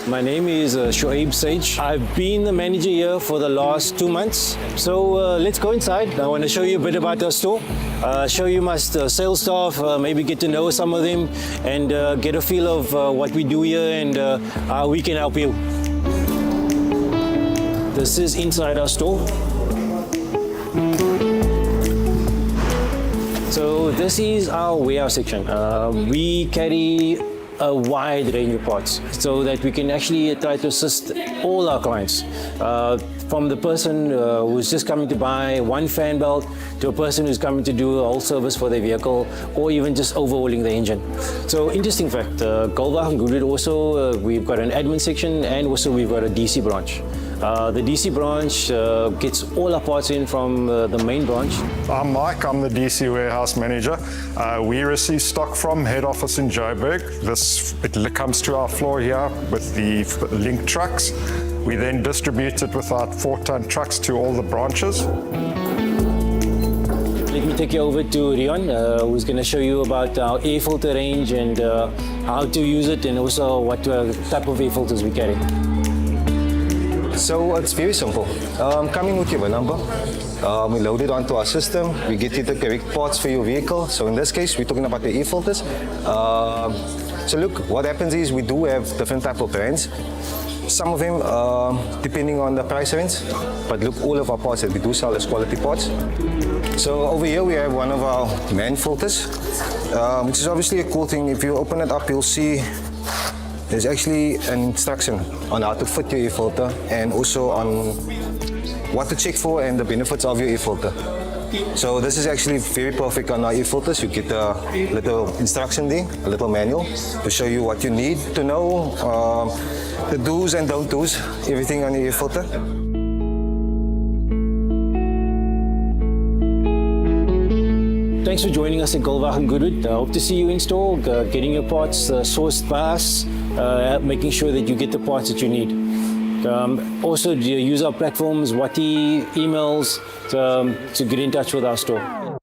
My name is Shoaib Sage. I've been the manager here for the last 2 months. So let's go inside. I want to show you a bit about our store, show you my sales staff, maybe get to know some of them and get a feel of what we do here and how we can help you. This is inside our store. So this is our warehouse section. We carry a wide range of parts so that we can actually try to assist all our clients. From the person who's just coming to buy one fan belt to a person who's coming to do a whole service for their vehicle or even just overhauling the engine. So interesting fact, Goldwagen Goodwood also, we've got an admin section and also we've got a DC branch. The DC branch gets all our parts in from the main branch. I'm Mike, I'm the DC warehouse manager. We receive stock from head office in Joburg. It comes to our floor here with the link trucks. We then distribute it with our 4-ton trucks to all the branches. Let me take you over to Rion, who's going to show you about our air filter range and how to use it and also what type of air filters we carry. So it's very simple. Coming with your VIN number, we load it onto our system, we get you the correct parts for your vehicle. So in this case, we're talking about the air filters. So look, what happens is we do have different type of brands. Some of them, depending on the price range, but look, all of our parts that we do sell is quality parts. So over here we have one of our man filters, which is obviously a cool thing. If you open it up, you'll see there's actually an instruction on how to fit your air filter and also on what to check for and the benefits of your air filter. So this is actually very perfect on our air filters. You get a little instruction there, a little manual to show you what you need to know, the do's and don't do's, everything on your air filter. Thanks for joining us at Goldwagen Goodwood. I hope to see you in store, getting your parts sourced by us, making sure that you get the parts that you need. Also, use our platforms, WhatsApp, emails to get in touch with our store.